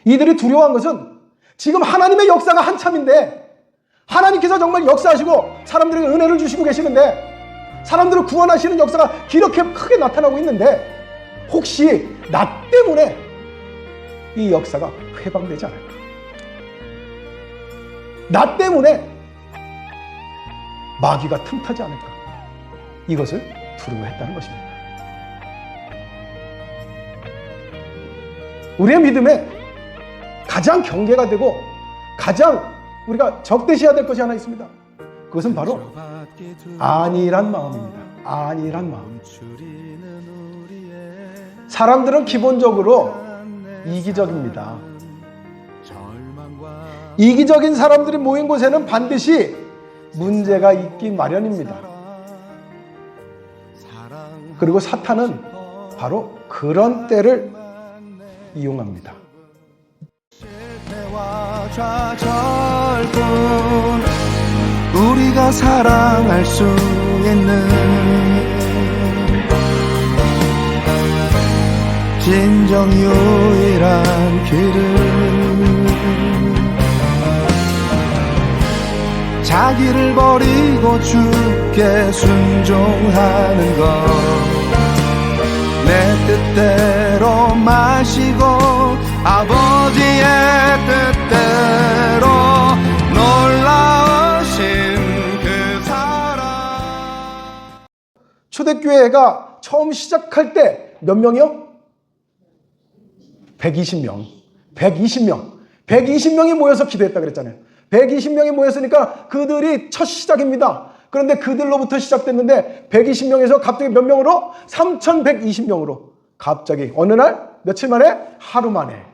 이들이 두려워한 것은 지금 하나님의 역사가 한참인데, 하나님께서 정말 역사하시고 사람들에게 은혜를 주시고 계시는데, 사람들을 구원하시는 역사가 이렇게 크게 나타나고 있는데, 혹시 나 때문에 이 역사가 회방되지 않을까? 나 때문에 마귀가 틈타지 않을까? 이것을 두려워했다는 것입니다. 우리의 믿음에 가장 경계가 되고 가장 우리가 적대시해야 될 것이 하나 있습니다. 그것은 바로 안일한 마음입니다. 안일한 마음. 사람들은 기본적으로 이기적입니다. 이기적인 사람들이 모인 곳에는 반드시 문제가 있기 마련입니다. 그리고 사탄은 바로 그런 때를 이용합니다. 우리가 사랑할 수 있는 진정 유일한 길은 자기를 버리고 주께 순종하는 것, 내 뜻대로 마시고 아버지의 뜻대로 놀라우신 그 사랑. 초대교회가 처음 시작할 때 몇 명이요? 120명. 120명이 모여서 기도했다 그랬잖아요. 120명이 모였으니까 그들이 첫 시작입니다. 그런데 그들로부터 시작됐는데 120명에서 갑자기 몇 명으로? 3120명으로 갑자기 어느 날 며칠 만에, 하루 만에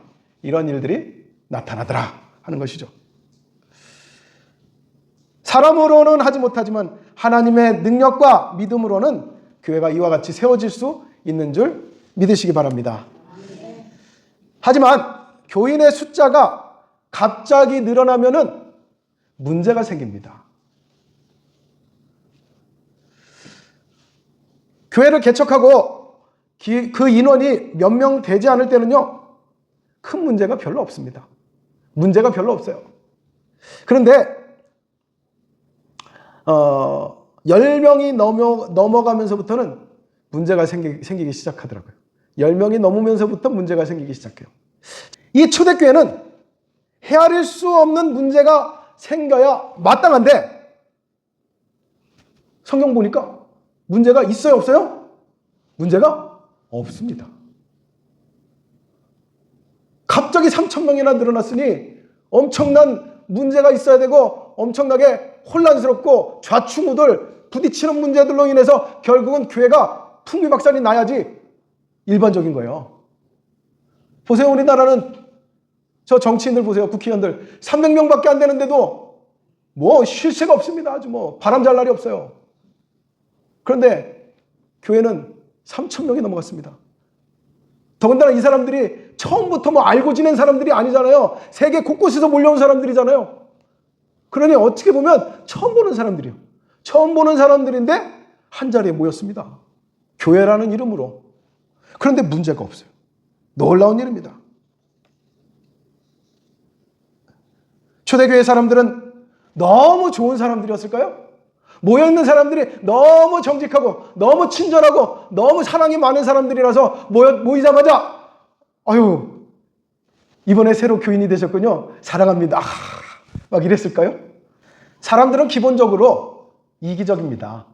이런 일들이 나타나더라 하는 것이죠. 사람으로는 하지 못하지만 하나님의 능력과 믿음으로는 교회가 이와 같이 세워질 수 있는 줄 믿으시기 바랍니다. 하지만 교인의 숫자가 갑자기 늘어나면은 문제가 생깁니다. 교회를 개척하고 그 인원이 몇 명 되지 않을 때는요, 큰 문제가 별로 없습니다. 문제가 별로 없어요. 그런데 10명이 넘어가면서부터는 문제가 생기기 시작하더라고요. 10명이 넘으면서부터 문제가 생기기 시작해요. 이 초대교회는 헤아릴 수 없는 문제가 생겨야 마땅한데, 성경 보니까 문제가 있어요, 없어요? 문제가 없습니다. 갑자기 3,000명이나 늘어났으니 엄청난 문제가 있어야 되고 엄청나게 혼란스럽고 좌충우돌 부딪히는 문제들로 인해서 결국은 교회가 풍비박산이 나야지 일반적인 거예요. 보세요, 우리나라는 저 정치인들 보세요, 국회의원들 300명밖에 안 되는데도 뭐 쉴 새가 없습니다. 아주 뭐 바람 잘 날이 없어요. 그런데 교회는 3,000명이 넘어갔습니다. 더군다나 이 사람들이 처음부터 뭐 알고 지낸 사람들이 아니잖아요. 세계 곳곳에서 몰려온 사람들이잖아요. 그러니 어떻게 보면 처음 보는 사람들이에요. 처음 보는 사람들인데 한 자리에 모였습니다. 교회라는 이름으로. 그런데 문제가 없어요. 놀라운 일입니다. 초대교회 사람들은 너무 좋은 사람들이었을까요? 모여있는 사람들이 너무 정직하고 너무 친절하고 너무 사랑이 많은 사람들이라서 모이자마자 아유, 이번에 새로 교인이 되셨군요. 사랑합니다. 막 이랬을까요? 사람들은 기본적으로 이기적입니다.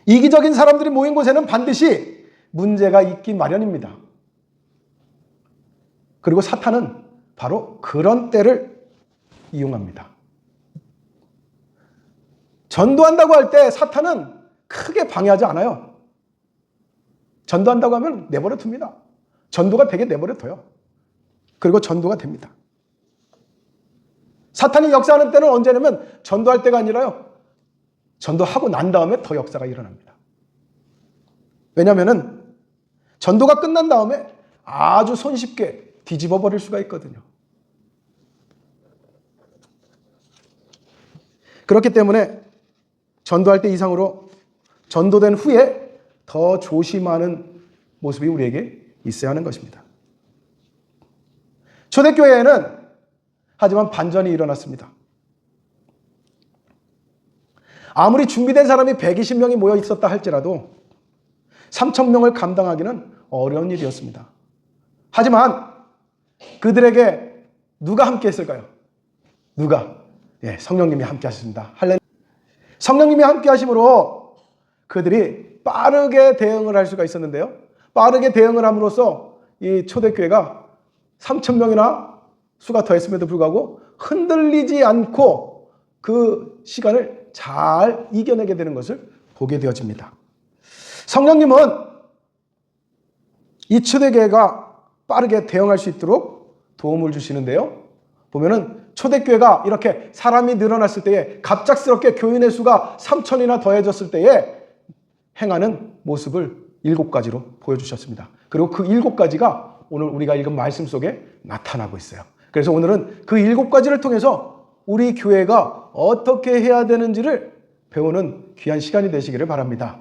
이기적인 사람들이 모인 곳에는 반드시 문제가 있기 마련입니다. 그리고 사탄은 바로 그런 때를 이용합니다. 전도한다고 할 때 사탄은 크게 방해하지 않아요. 전도한다고 하면 내버려 둡니다. 전도가 되게 내버려 둬요. 그리고 전도가 됩니다. 사탄이 역사하는 때는 언제냐면 전도할 때가 아니라요, 전도하고 난 다음에 더 역사가 일어납니다. 왜냐하면 전도가 끝난 다음에 아주 손쉽게 뒤집어 버릴 수가 있거든요. 그렇기 때문에 전도할 때 이상으로 전도된 후에 더 조심하는 모습이 우리에게 있어야 하는 것입니다. 초대교회에는 하지만 반전이 일어났습니다. 아무리 준비된 사람이 120명이 모여 있었다 할지라도 3,000명을 감당하기는 어려운 일이었습니다. 하지만 그들에게 누가 함께 했을까요? 누가? 예, 성령님이 함께 하셨습니다. 성령님이 함께 하심으로 그들이 빠르게 대응을 할 수가 있었는데요. 빠르게 대응을 함으로써 이 초대교회가 3,000명이나 수가 더했음에도 불구하고 흔들리지 않고 그 시간을 잘 이겨내게 되는 것을 보게 되어집니다. 성령님은 이 초대교회가 빠르게 대응할 수 있도록 도움을 주시는데요. 보면은 초대교회가 이렇게 사람이 늘어났을 때에 갑작스럽게 교인의 수가 3,000이나 더해졌을 때에 행하는 모습을 7가지로 보여주셨습니다. 그리고 그 7가지가 오늘 우리가 읽은 말씀 속에 나타나고 있어요. 그래서 오늘은 그 7가지를 통해서 우리 교회가 어떻게 해야 되는지를 배우는 귀한 시간이 되시기를 바랍니다.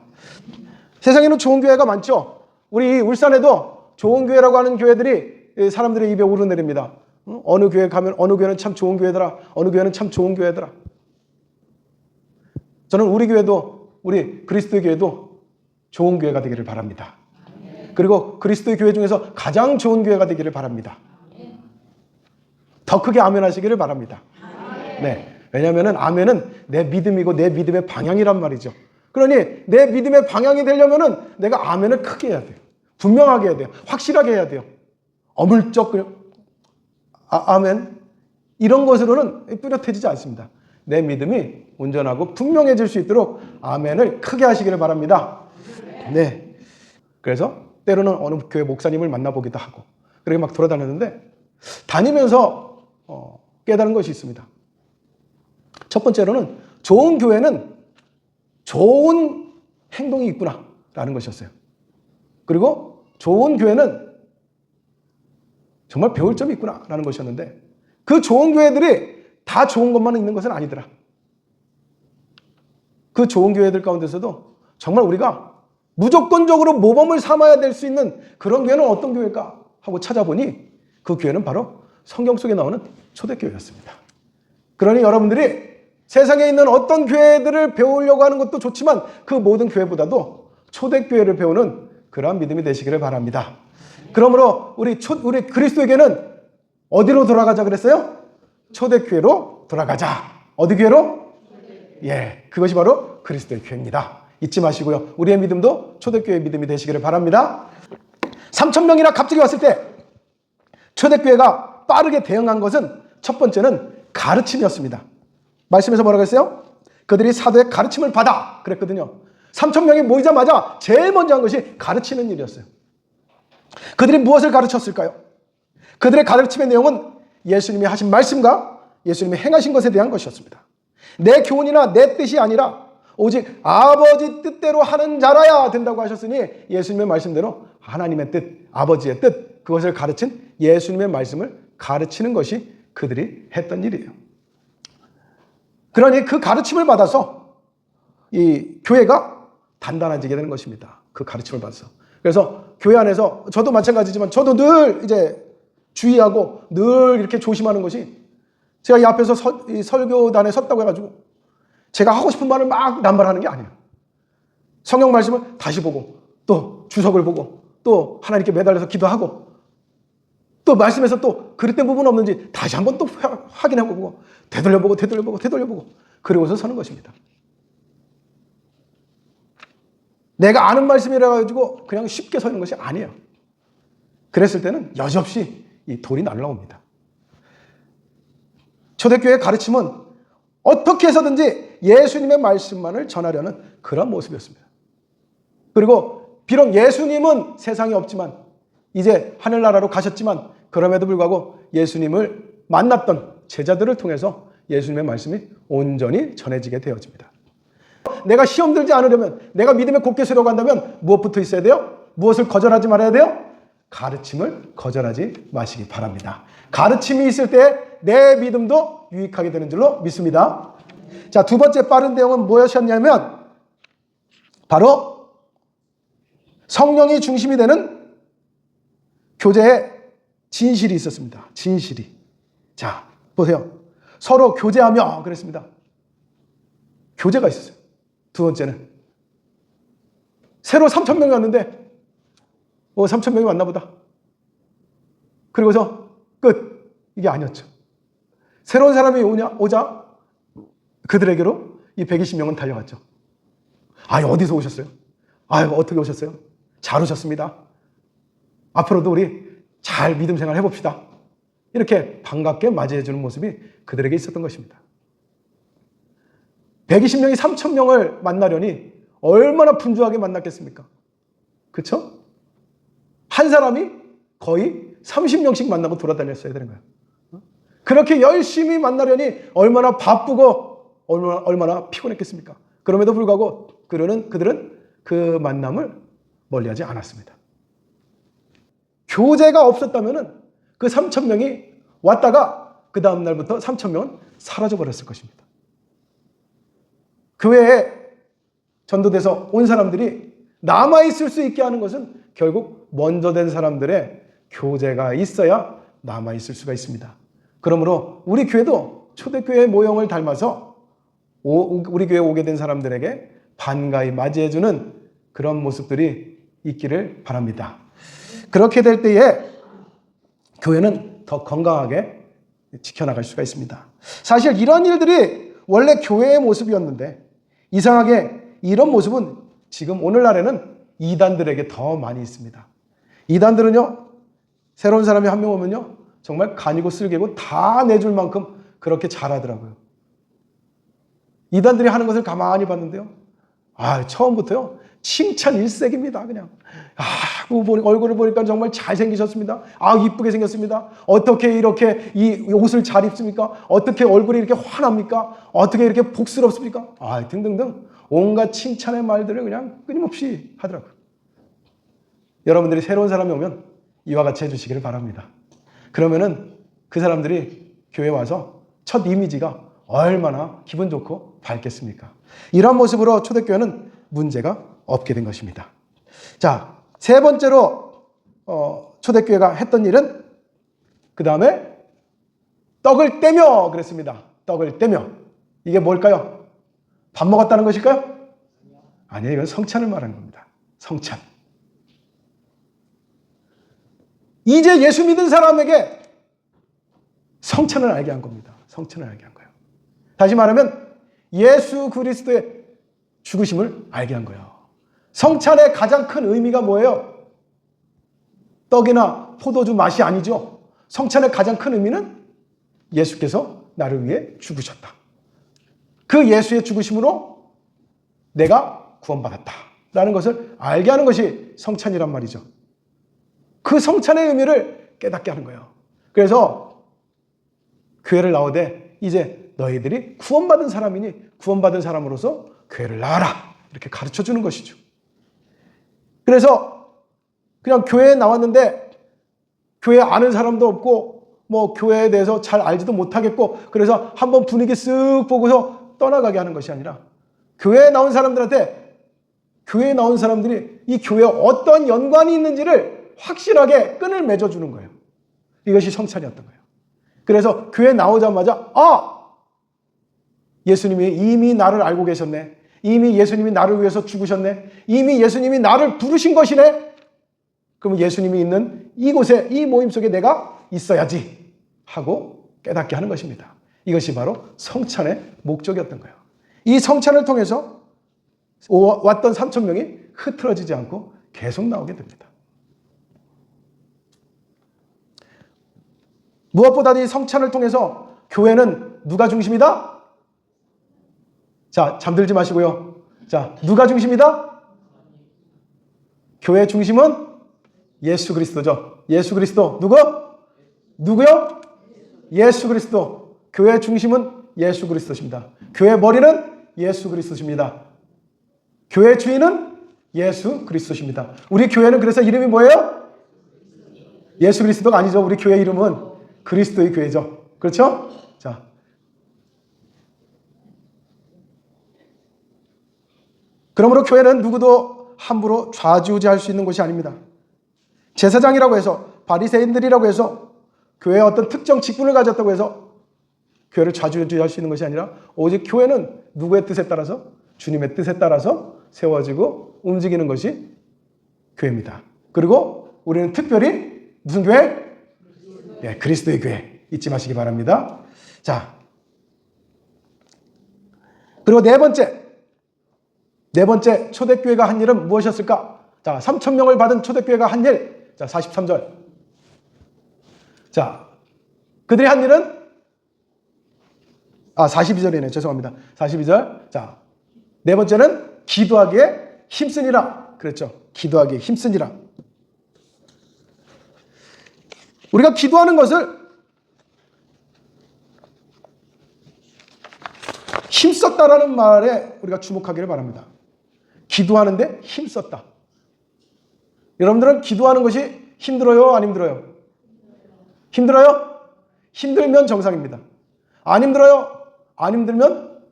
세상에는 좋은 교회가 많죠. 우리 울산에도 좋은 교회라고 하는 교회들이 사람들의 입에 오르내립니다. 어느 교회 가면 어느 교회는 참 좋은 교회더라. 어느 교회는 참 좋은 교회더라. 저는 우리 교회도 우리 그리스도의 교회도 좋은 교회가 되기를 바랍니다. 그리고 그리스도의 교회 중에서 가장 좋은 교회가 되기를 바랍니다. 더 크게 아멘 하시기를 바랍니다. 네. 왜냐하면 아멘은 내 믿음이고 내 믿음의 방향이란 말이죠. 그러니 내 믿음의 방향이 되려면은 내가 아멘을 크게 해야 돼요. 분명하게 해야 돼요. 확실하게 해야 돼요. 어물쩍 아멘 이런 것으로는 뚜렷해지지 않습니다. 내 믿음이 온전하고 분명해질 수 있도록 아멘을 크게 하시기를 바랍니다. 네. 그래서 때로는 어느 교회 목사님을 만나보기도 하고 그렇게 막 돌아다녔는데 다니면서 깨달은 것이 있습니다. 첫 번째로는 좋은 교회는 좋은 행동이 있구나라는 것이었어요. 그리고 좋은 교회는 정말 배울 점이 있구나라는 것이었는데 그 좋은 교회들이 다 좋은 것만 있는 것은 아니더라. 그 좋은 교회들 가운데서도 정말 우리가 무조건적으로 모범을 삼아야 될 수 있는 그런 교회는 어떤 교회일까 하고 찾아보니 그 교회는 바로 성경 속에 나오는 초대교회였습니다. 그러니 여러분들이 세상에 있는 어떤 교회들을 배우려고 하는 것도 좋지만 그 모든 교회보다도 초대교회를 배우는 그러한 믿음이 되시기를 바랍니다. 그러므로 우리 그리스도에게는 어디로 돌아가자 그랬어요? 초대교회로 돌아가자. 어디 교회로? 예, 그것이 바로 그리스도의 교회입니다. 잊지 마시고요. 우리의 믿음도 초대교회의 믿음이 되시기를 바랍니다. 3,000명이나 갑자기 왔을 때 초대교회가 빠르게 대응한 것은 첫 번째는 가르침이었습니다. 말씀에서 뭐라고 했어요? 그들이 사도의 가르침을 받아 그랬거든요. 3,000명이 모이자마자 제일 먼저 한 것이 가르치는 일이었어요. 그들이 무엇을 가르쳤을까요? 그들의 가르침의 내용은 예수님이 하신 말씀과 예수님이 행하신 것에 대한 것이었습니다. 내 교훈이나 내 뜻이 아니라 오직 아버지 뜻대로 하는 자라야 된다고 하셨으니 예수님의 말씀대로 하나님의 뜻, 아버지의 뜻, 그것을 가르친 예수님의 말씀을 가르치는 것이 그들이 했던 일이에요. 그러니 그 가르침을 받아서 이 교회가 단단해지게 되는 것입니다. 그 가르침을 받아서. 그래서 교회 안에서 저도 마찬가지지만 저도 늘 이제 주의하고 늘 이렇게 조심하는 것이 제가 이 앞에서 이 설교단에 섰다고 해가지고 제가 하고 싶은 말을 막 남발하는 게 아니에요. 성경 말씀을 다시 보고 또 주석을 보고 또 하나님께 매달려서 기도하고 또 말씀에서 또 그릇된 부분 없는지 다시 한번 또 확인해보고 되돌려보고 그러고서 서는 것입니다. 내가 아는 말씀이라 가지고 그냥 쉽게 서는 것이 아니에요. 그랬을 때는 여지없이 이 돌이 날라옵니다. 초대교회의 가르침은 어떻게 해서든지 예수님의 말씀만을 전하려는 그런 모습이었습니다. 그리고 비록 예수님은 세상에 없지만 이제 하늘나라로 가셨지만 그럼에도 불구하고 예수님을 만났던 제자들을 통해서 예수님의 말씀이 온전히 전해지게 되어집니다. 내가 시험 들지 않으려면 내가 믿음에 굳게 서려고 한다면 무엇부터 있어야 돼요? 무엇을 거절하지 말아야 돼요? 가르침을 거절하지 마시기 바랍니다. 가르침이 있을 때 내 믿음도 유익하게 되는 줄로 믿습니다. 자, 두 번째 빠른 대응은 무엇이었냐면 바로 성령이 중심이 되는 교제의 진실이 있었습니다. 진실이. 자, 보세요. 서로 교제하며 그랬습니다. 교제가 있었어요. 두 번째는 새로 3,000명이 왔는데 3,000명이 왔나 보다. 그리고서 끝. 이게 아니었죠. 새로운 사람이 오자 그들에게로 이 120명은 달려갔죠. 어디서 오셨어요? 어떻게 오셨어요? 잘 오셨습니다. 앞으로도 우리 잘 믿음 생활 해봅시다. 이렇게 반갑게 맞이해주는 모습이 그들에게 있었던 것입니다. 120명이 3,000명을 만나려니 얼마나 분주하게 만났겠습니까? 그렇죠? 한 사람이 거의 30명씩 만나고 돌아다녔어야 되는 거예요. 그렇게 열심히 만나려니 얼마나 바쁘고 얼마나 피곤했겠습니까? 그럼에도 불구하고 그들은 그 만남을 멀리하지 않았습니다. 교제가 없었다면 그 3,000명이 왔다가 그 다음 날부터 3,000명은 사라져버렸을 것입니다. 교회에 전도돼서 온 사람들이 남아있을 수 있게 하는 것은 결국 먼저 된 사람들의 교제가 있어야 남아있을 수가 있습니다. 그러므로 우리 교회도 초대교회 모형을 닮아서 우리 교회에 오게 된 사람들에게 반가이 맞이해주는 그런 모습들이 있기를 바랍니다. 그렇게 될 때에 교회는 더 건강하게 지켜나갈 수가 있습니다. 사실 이런 일들이 원래 교회의 모습이었는데 이상하게 이런 모습은 지금 오늘날에는 이단들에게 더 많이 있습니다. 이단들은요, 새로운 사람이 한 명 오면요, 정말 간이고 쓸개고 다 내줄 만큼 그렇게 잘하더라고요. 이단들이 하는 것을 가만히 봤는데요, 처음부터요, 칭찬 일색입니다. 그냥 얼굴을 보니까 정말 잘생기셨습니다. 이쁘게 생겼습니다. 어떻게 이렇게 이 옷을 잘 입습니까? 어떻게 얼굴이 이렇게 환합니까? 어떻게 이렇게 복스럽습니까? 등등등 온갖 칭찬의 말들을 그냥 끊임없이 하더라고요. 여러분들이 새로운 사람이 오면 이와 같이 해주시기를 바랍니다. 그러면은 그 사람들이 교회에 와서 첫 이미지가 얼마나 기분 좋고 밝겠습니까? 이런 모습으로 초대교회는 문제가 없게 된 것입니다. 자, 세 번째로 초대교회가 했던 일은 그 다음에 떡을 떼며 그랬습니다. 떡을 떼며. 이게 뭘까요? 밥 먹었다는 것일까요? 아니에요. 이건 성찬을 말하는 겁니다. 성찬. 이제 예수 믿은 사람에게 성찬을 알게 한 겁니다. 성찬을 알게 한 거예요. 다시 말하면 예수 그리스도의 죽으심을 알게 한 거예요. 성찬의 가장 큰 의미가 뭐예요? 떡이나 포도주 맛이 아니죠. 성찬의 가장 큰 의미는 예수께서 나를 위해 죽으셨다. 그 예수의 죽으심으로 내가 구원받았다라는 것을 알게 하는 것이 성찬이란 말이죠. 그 성찬의 의미를 깨닫게 하는 거예요. 그래서 교회를 나오되 이제 너희들이 구원받은 사람이니 구원받은 사람으로서 교회를 나와라. 이렇게 가르쳐 주는 것이죠. 그래서 그냥 교회에 나왔는데 교회 아는 사람도 없고 뭐 교회에 대해서 잘 알지도 못하겠고 그래서 한번 분위기 쓱 보고서 떠나가게 하는 것이 아니라 교회에 나온 사람들한테 교회에 나온 사람들이 이 교회에 어떤 연관이 있는지를 확실하게 끈을 맺어주는 거예요. 이것이 성찬이었던 거예요. 그래서 교회에 나오자마자 예수님이 이미 나를 알고 계셨네. 이미 예수님이 나를 위해서 죽으셨네. 이미 예수님이 나를 부르신 것이네. 그럼 예수님이 있는 이곳에 이 모임 속에 내가 있어야지 하고 깨닫게 하는 것입니다. 이것이 바로 성찬의 목적이었던 거예요. 이 성찬을 통해서 왔던 3,000명이 흐트러지지 않고 계속 나오게 됩니다. 무엇보다 이 성찬을 통해서 교회는 누가 중심이다? 자, 잠들지 마시고요. 자, 누가 중심이다? 교회의 중심은 예수 그리스도죠. 예수 그리스도. 누구요? 예수 그리스도. 교회의 중심은 예수 그리스도십니다. 교회의 머리는 예수 그리스도십니다. 교회의 주인은 예수 그리스도십니다. 우리 교회는 그래서 이름이 뭐예요? 예수 그리스도가 아니죠. 우리 교회 이름은 그리스도의 교회죠. 그렇죠? 자. 그러므로 교회는 누구도 함부로 좌지우지할 수 있는 곳이 아닙니다. 제사장이라고 해서 바리새인들이라고 해서 교회에 어떤 특정 직분을 가졌다고 해서 교회를 좌지우지할 수 있는 것이 아니라 오직 교회는 누구의 뜻에 따라서? 주님의 뜻에 따라서 세워지고 움직이는 것이 교회입니다. 그리고 우리는 특별히 무슨 교회? 네, 그리스도의 교회. 잊지 마시기 바랍니다. 자, 그리고 네 번째 초대교회가 한 일은 무엇이었을까? 자, 3,000명을 받은 초대교회가 한 일. 자, 43절. 자, 그들이 한 일은 42절이네. 죄송합니다. 42절. 자, 네 번째는 기도하기에 힘쓰니라. 그랬죠. 기도하기에 힘쓰니라. 우리가 기도하는 것을 힘썼다라는 말에 우리가 주목하기를 바랍니다. 기도하는데 힘썼다. 여러분들은 기도하는 것이 힘들어요? 안 힘들어요? 힘들어요? 힘들면 정상입니다. 안 힘들어요? 안 힘들면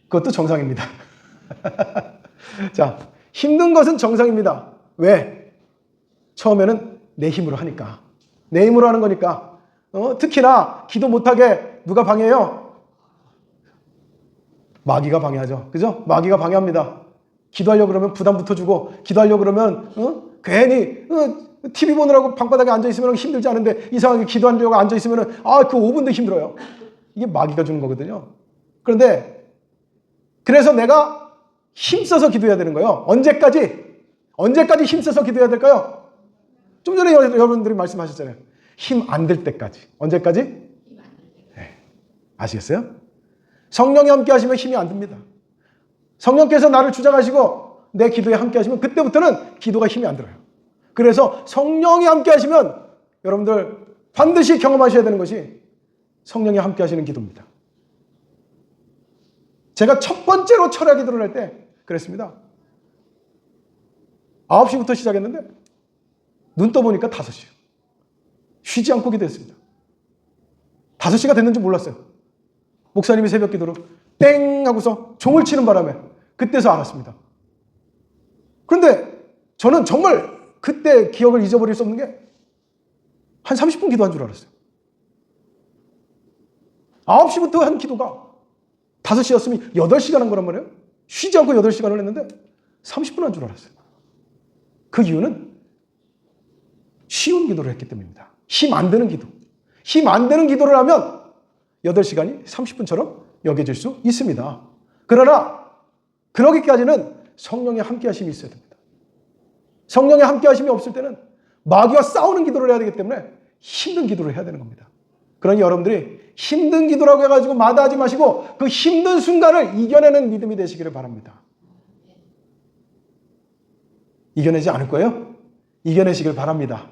그것도 정상입니다. 자, 힘든 것은 정상입니다. 왜? 처음에는 내 힘으로 하니까. 내 힘으로 하는 거니까. 특히나 기도 못하게 누가 방해해요? 마귀가 방해하죠. 그죠? 마귀가 방해합니다. 기도하려고 그러면 부담 붙어주고, 기도하려고 그러면 괜히 TV 보느라고 방바닥에 앉아있으면 힘들지 않은데 이상하게 기도하려고 앉아있으면 그 5분도 힘들어요. 이게 마귀가 주는 거거든요. 그런데 그래서 내가 힘써서 기도해야 되는 거예요. 언제까지 힘써서 기도해야 될까요? 좀 전에 여러분들이 말씀하셨잖아요. 힘 안 들 때까지. 언제까지? 네. 아시겠어요? 성령이 함께 하시면 힘이 안 듭니다. 성령께서 나를 주장하시고 내 기도에 함께 하시면 그때부터는 기도가 힘이 안 들어요. 그래서 성령이 함께 하시면 여러분들 반드시 경험하셔야 되는 것이 성령이 함께 하시는 기도입니다. 제가 첫 번째로 철야 기도를 할 때 그랬습니다. 9시부터 시작했는데 눈 떠보니까 5시요. 쉬지 않고 기도했습니다. 5시가 됐는지 몰랐어요. 목사님이 새벽 기도로 땡 하고서 종을 치는 바람에 그때서 알았습니다. 그런데 저는 정말 그때 기억을 잊어버릴 수 없는 게 한 30분 기도한 줄 알았어요. 9시부터 한 기도가 5시였으면 8시간 한 거란 말이에요. 쉬지 않고 8시간을 했는데 30분 한 줄 알았어요. 그 이유는 쉬운 기도를 했기 때문입니다. 힘 안 되는 기도. 힘 안 되는 기도를 하면 8시간이 30분처럼 여겨질 수 있습니다. 그러나 그러기까지는 성령의 함께 하심이 있어야 됩니다. 성령의 함께 하심이 없을 때는 마귀와 싸우는 기도를 해야 되기 때문에 힘든 기도를 해야 되는 겁니다. 그러니 여러분들이 힘든 기도라고 해가지고 마다하지 마시고 그 힘든 순간을 이겨내는 믿음이 되시기를 바랍니다. 이겨내지 않을 거예요? 이겨내시길 바랍니다.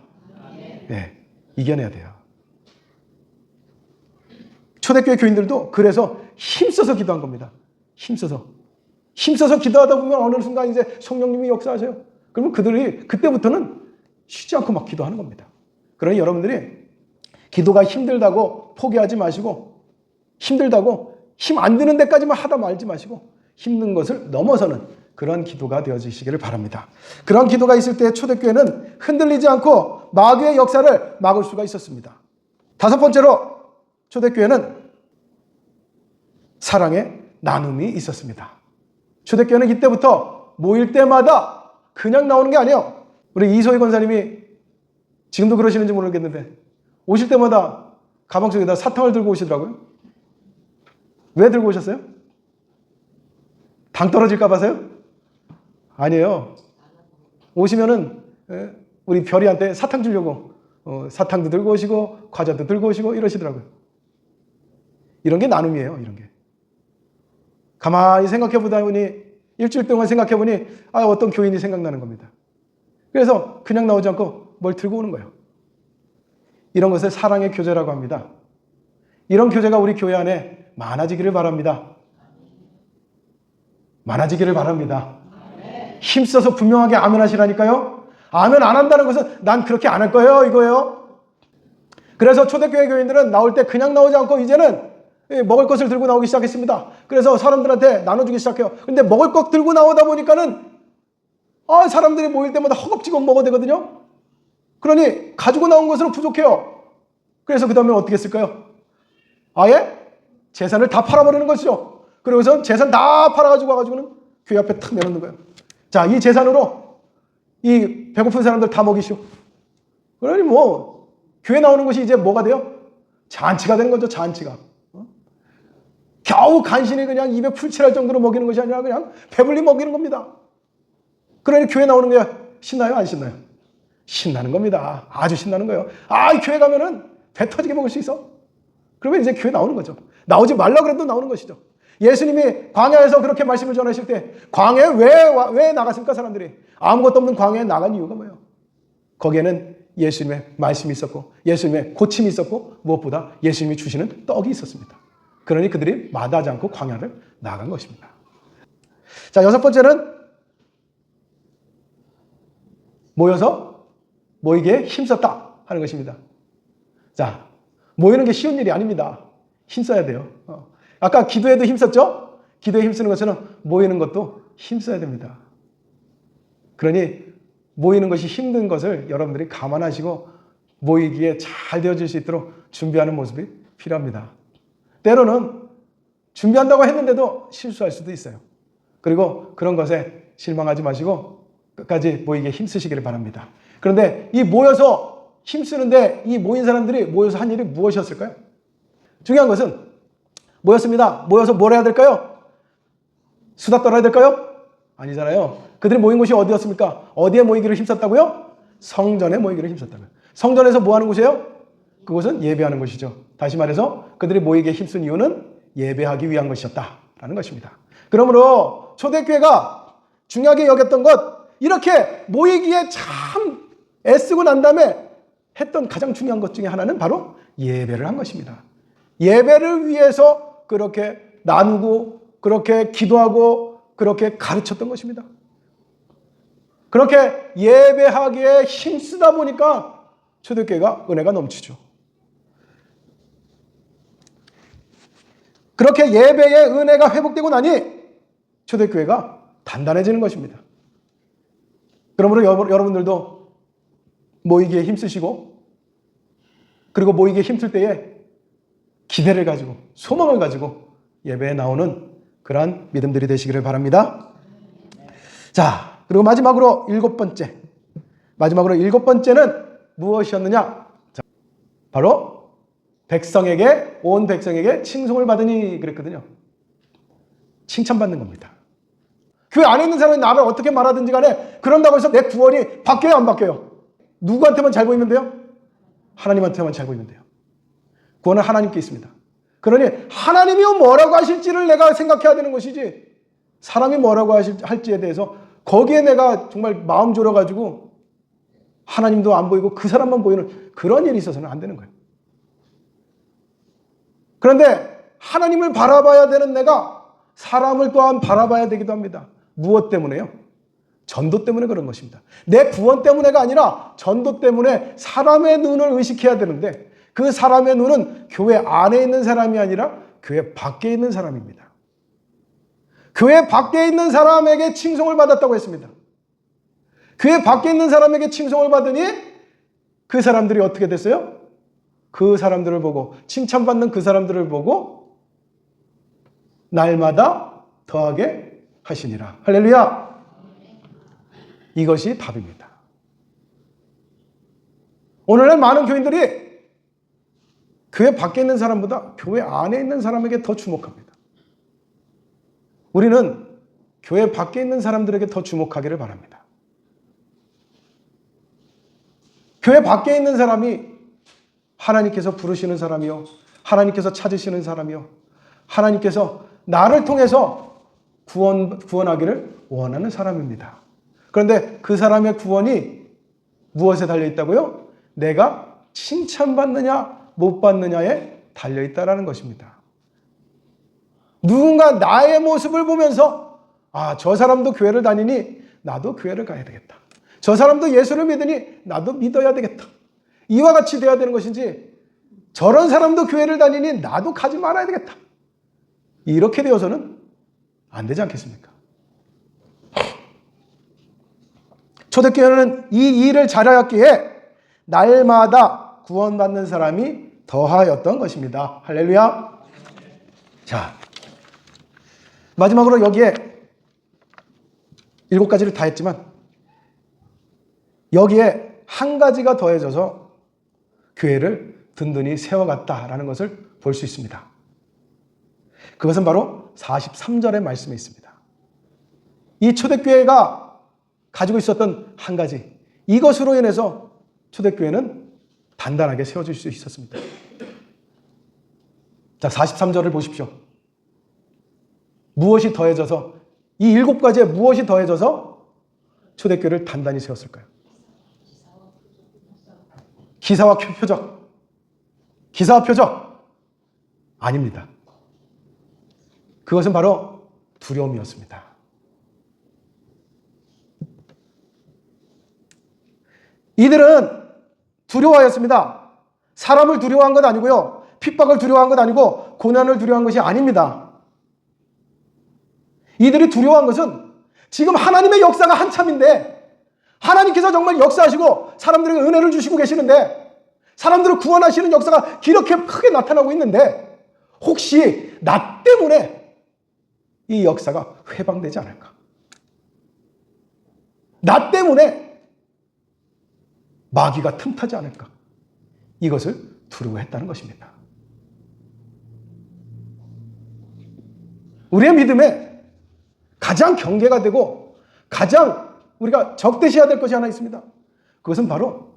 네, 이겨내야 돼요. 초대교회 교인들도 그래서 힘써서 기도한 겁니다. 힘써서 기도하다 보면 어느 순간 이제 성령님이 역사하세요. 그러면 그들이 그때부터는 쉬지 않고 막 기도하는 겁니다. 그러니 여러분들이 기도가 힘들다고 포기하지 마시고, 힘들다고 힘 안 드는 데까지만 하다 말지 마시고 힘든 것을 넘어서는 그런 기도가 되어지시기를 바랍니다. 그런 기도가 있을 때 초대교회는 흔들리지 않고 마귀의 역사를 막을 수가 있었습니다. 5번째로 초대교회는 사랑의 나눔이 있었습니다. 초대교회는 이때부터 모일 때마다 그냥 나오는 게 아니에요. 우리 이소희 권사님이 지금도 그러시는지 모르겠는데 오실 때마다 가방 속에다 사탕을 들고 오시더라고요. 왜 들고 오셨어요? 당 떨어질까 봐서요? 아니에요. 오시면은 우리 별이한테 사탕 주려고 사탕도 들고 오시고 과자도 들고 오시고 이러시더라고요. 이런 게 나눔이에요. 이런 게. 가만히 생각해 보다 보니 일주일 동안 생각해 보니 어떤 교인이 생각나는 겁니다. 그래서 그냥 나오지 않고 뭘 들고 오는 거예요. 이런 것을 사랑의 교제라고 합니다. 이런 교제가 우리 교회 안에 많아지기를 바랍니다. 많아지기를 바랍니다. 힘써서 분명하게 아멘 하시라니까요. 아멘 안 한다는 것은 난 그렇게 안 할 거예요 이거예요. 그래서 초대교회 교인들은 나올 때 그냥 나오지 않고 이제는 먹을 것을 들고 나오기 시작했습니다. 그래서 사람들한테 나눠주기 시작해요. 근데 먹을 것 들고 나오다 보니까는 사람들이 모일 때마다 허겁지겁 먹어야 되거든요. 그러니 가지고 나온 것으로 부족해요. 그래서 그 다음에 어떻게 했을까요? 아예 재산을 다 팔아버리는 것이죠. 그러고서 재산 다 팔아가지고 와가지고는 교회 앞에 탁 내놓는 거예요. 자, 이 재산으로 이 배고픈 사람들 다 먹이시오. 그러니 뭐 교회 나오는 것이 이제 뭐가 돼요? 잔치가 되는 거죠. 잔치가. 겨우 간신히 그냥 입에 풀칠할 정도로 먹이는 것이 아니라 그냥 배불리 먹이는 겁니다. 그러니 교회 나오는 게 신나요? 안 신나요? 신나는 겁니다. 아주 신나는 거예요. 이 교회 가면은 배 터지게 먹을 수 있어. 그러면 이제 교회 나오는 거죠. 나오지 말라 그래도 나오는 것이죠. 예수님이 광야에서 그렇게 말씀을 전하실 때 광야에 왜 나갔습니까? 사람들이 아무것도 없는 광야에 나간 이유가 뭐예요? 거기에는 예수님의 말씀이 있었고 예수님의 고침이 있었고 무엇보다 예수님이 주시는 떡이 있었습니다. 그러니 그들이 마다하지 않고 광야를 나간 것입니다. 자, 6번째는 모여서 모이기에 힘썼다 하는 것입니다. 자, 모이는 게 쉬운 일이 아닙니다. 힘써야 돼요. 아까 기도에도 힘썼죠? 기도에 힘쓰는 것처럼 모이는 것도 힘써야 됩니다. 그러니 모이는 것이 힘든 것을 여러분들이 감안하시고 모이기에 잘 되어질 수 있도록 준비하는 모습이 필요합니다. 때로는 준비한다고 했는데도 실수할 수도 있어요. 그리고 그런 것에 실망하지 마시고 끝까지 모이기에 힘쓰시기를 바랍니다. 그런데 이 모여서 힘쓰는데 이 모인 사람들이 모여서 한 일이 무엇이었을까요? 중요한 것은 모였습니다. 모여서 뭘 해야 될까요? 수다 떨어야 될까요? 아니잖아요. 그들이 모인 곳이 어디였습니까? 어디에 모이기를 힘썼다고요? 성전에 모이기를 힘썼다고요. 성전에서 뭐 하는 곳이에요? 그곳은 예배하는 곳이죠. 다시 말해서 그들이 모이기에 힘쓴 이유는 예배하기 위한 것이었다라는 것입니다. 그러므로 초대교회가 중요하게 여겼던 것, 이렇게 모이기에 참 애쓰고 난 다음에 했던 가장 중요한 것 중에 하나는 바로 예배를 한 것입니다. 예배를 위해서 그렇게 나누고 그렇게 기도하고 그렇게 가르쳤던 것입니다. 그렇게 예배하기에 힘쓰다 보니까 초대교회가 은혜가 넘치죠. 그렇게 예배의 은혜가 회복되고 나니 초대교회가 단단해지는 것입니다. 그러므로 여러분들도 모이기에 힘쓰시고 그리고 모이기에 힘쓸 때에 기대를 가지고 소망을 가지고 예배에 나오는 그러한 믿음들이 되시기를 바랍니다. 자, 그리고 마지막으로 일곱 번째는 무엇이었느냐? 자, 바로 온 백성에게 칭송을 받으니 그랬거든요. 칭찬받는 겁니다. 교회 안에 있는 사람이 나를 어떻게 말하든지 간에 그런다고 해서 내 구원이 바뀌어요, 안 바뀌어요? 누구한테만 잘 보이면 돼요? 하나님한테만 잘 보이면 돼요. 구원은 하나님께 있습니다. 그러니 하나님이 뭐라고 하실지를 내가 생각해야 되는 것이지 사람이 뭐라고 할지에 대해서 거기에 내가 정말 마음 졸여가지고 하나님도 안 보이고 그 사람만 보이는 그런 일이 있어서는 안 되는 거예요. 그런데 하나님을 바라봐야 되는 내가 사람을 또한 바라봐야 되기도 합니다. 무엇 때문에요? 전도 때문에 그런 것입니다. 내 구원 때문에가 아니라 전도 때문에 사람의 눈을 의식해야 되는데 그 사람의 눈은 교회 안에 있는 사람이 아니라 교회 밖에 있는 사람입니다. 교회 밖에 있는 사람에게 칭송을 받았다고 했습니다. 교회 밖에 있는 사람에게 칭송을 받으니 그 사람들이 어떻게 됐어요? 그 사람들을 보고 칭찬받는 그 사람들을 보고 날마다 더하게 하시니라. 할렐루야. 이것이 답입니다. 오늘날 많은 교인들이 교회 밖에 있는 사람보다 교회 안에 있는 사람에게 더 주목합니다. 우리는 교회 밖에 있는 사람들에게 더 주목하기를 바랍니다. 교회 밖에 있는 사람이 하나님께서 부르시는 사람이요, 하나님께서 찾으시는 사람이요, 하나님께서 나를 통해서 구원하기를 원하는 사람입니다. 그런데 그 사람의 구원이 무엇에 달려있다고요? 내가 칭찬받느냐 못 받느냐에 달려있다라는 것입니다. 누군가 나의 모습을 보면서 저 사람도 교회를 다니니 나도 교회를 가야 되겠다. 저 사람도 예수를 믿으니 나도 믿어야 되겠다. 이와 같이 돼야 되는 것인지 저런 사람도 교회를 다니니 나도 가지 말아야 되겠다. 이렇게 되어서는 안 되지 않겠습니까? 초대교회는 이 일을 잘하였기에 날마다 구원받는 사람이 더하였던 것입니다. 할렐루야. 자, 마지막으로 여기에 7가지를 다 했지만 여기에 한 가지가 더해져서 교회를 든든히 세워갔다라는 것을 볼 수 있습니다. 그것은 바로 43절의 말씀에 있습니다. 이 초대교회가 가지고 있었던 한 가지, 이것으로 인해서 초대교회는 단단하게 세워질 수 있었습니다. 자, 43절을 보십시오. 무엇이 더해져서, 이 7가지에 무엇이 더해져서 초대교회를 단단히 세웠을까요? 기사와 표적. 기사와 표적. 아닙니다. 그것은 바로 두려움이었습니다. 이들은 두려워하였습니다. 사람을 두려워한 것 아니고요. 핍박을 두려워한 것 아니고 고난을 두려워한 것이 아닙니다. 이들이 두려워한 것은 지금 하나님의 역사가 한참인데 하나님께서 정말 역사하시고 사람들에게 은혜를 주시고 계시는데 사람들을 구원하시는 역사가 이렇게 크게 나타나고 있는데 혹시 나 때문에 이 역사가 회방되지 않을까? 나 때문에 마귀가 틈타지 않을까? 이것을 두려워했다는 것입니다. 우리의 믿음에 가장 경계가 되고 가장 우리가 적대시해야 될 것이 하나 있습니다. 그것은 바로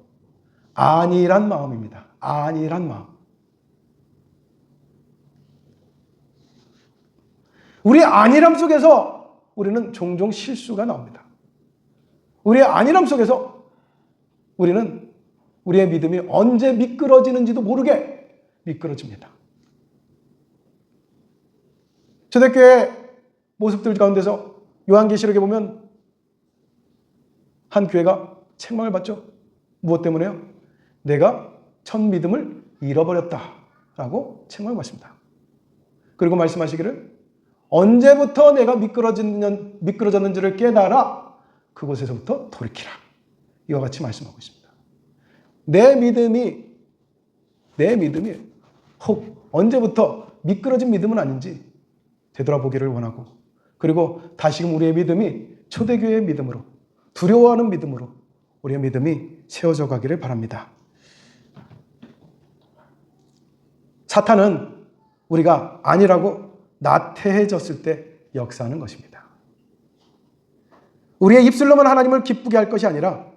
안일한 마음입니다. 안일한 마음. 우리의 안일함 속에서 우리는 종종 실수가 나옵니다. 우리의 안일함 속에서 우리는 우리의 믿음이 언제 미끄러지는지도 모르게 미끄러집니다. 초대교회 모습들 가운데서 요한계시록에 보면 한 교회가 책망을 받죠. 무엇 때문에요? 내가 첫 믿음을 잃어버렸다라고 책망을 받습니다. 그리고 말씀하시기를 언제부터 내가 미끄러졌는지를 깨달아 그곳에서부터 돌이키라. 이와 같이 말씀하고 있습니다. 내 믿음이 혹 언제부터 미끄러진 믿음은 아닌지 되돌아보기를 원하고 그리고 다시금 우리의 믿음이 초대교회의 믿음으로 두려워하는 믿음으로 우리의 믿음이 세워져 가기를 바랍니다. 사탄은 우리가 아니라고 나태해졌을 때 역사하는 것입니다. 우리의 입술로만 하나님을 기쁘게 할 것이 아니라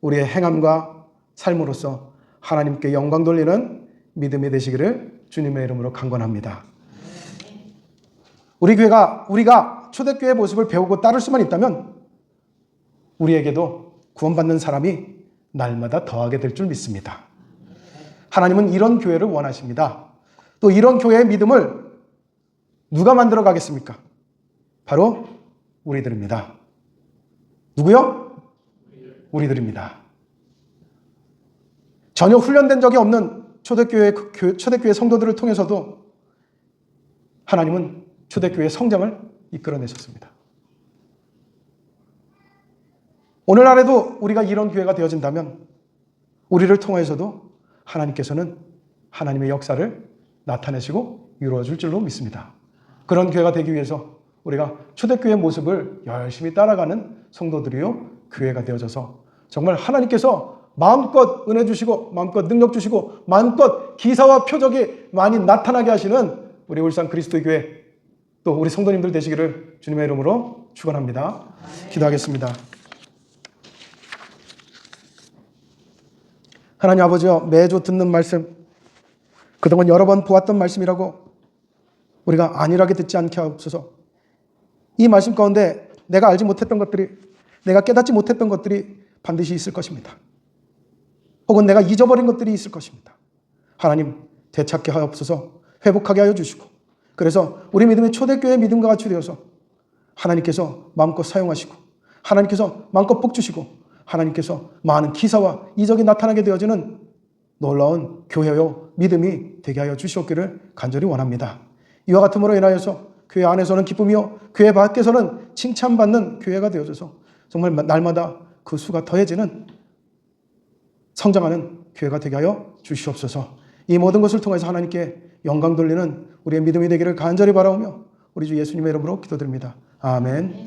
우리의 행함과 삶으로서 하나님께 영광 돌리는 믿음이 되시기를 주님의 이름으로 간구합니다. 우리가 초대교회의 모습을 배우고 따를 수만 있다면 우리에게도 구원받는 사람이 날마다 더하게 될 줄 믿습니다. 하나님은 이런 교회를 원하십니다. 또 이런 교회의 믿음을 누가 만들어 가겠습니까? 바로 우리들입니다. 누구요? 우리들입니다. 전혀 훈련된 적이 없는 초대교회 성도들을 통해서도 하나님은 초대교회의 성장을 이끌어내셨습니다. 오늘날에도 우리가 이런 교회가 되어진다면 우리를 통해서도 하나님께서는 하나님의 역사를 나타내시고 이루어줄 줄로 믿습니다. 그런 교회가 되기 위해서 우리가 초대교회의 모습을 열심히 따라가는 성도들이요 교회가 되어져서 정말 하나님께서 마음껏 은혜 주시고 마음껏 능력 주시고 마음껏 기사와 표적이 많이 나타나게 하시는 우리 울산 그리스도의 교회 또 우리 성도님들 되시기를 주님의 이름으로 축원합니다. 기도하겠습니다. 하나님 아버지여, 매주 듣는 말씀, 그동안 여러 번 보았던 말씀이라고 우리가 안일하게 듣지 않게 하옵소서. 이 말씀 가운데 내가 알지 못했던 것들이, 내가 깨닫지 못했던 것들이 반드시 있을 것입니다. 혹은 내가 잊어버린 것들이 있을 것입니다. 하나님 되찾게 하옵소서. 회복하게 하여 주시고, 그래서 우리 믿음이 초대교회의 믿음과 같이 되어서 하나님께서 마음껏 사용하시고 하나님께서 마음껏 복 주시고 하나님께서 많은 기사와 이적이 나타나게 되어지는 놀라운 교회요 믿음이 되게 하여 주시옵기를 간절히 원합니다. 이와 같음으로 인하여서 교회 안에서는 기쁨이요 교회 밖에서는 칭찬받는 교회가 되어져서 정말 날마다 그 수가 더해지는 성장하는 교회가 되게 하여 주시옵소서. 이 모든 것을 통해서 하나님께 영광 돌리는 우리의 믿음이 되기를 간절히 바라오며 우리 주 예수님의 이름으로 기도드립니다. 아멘.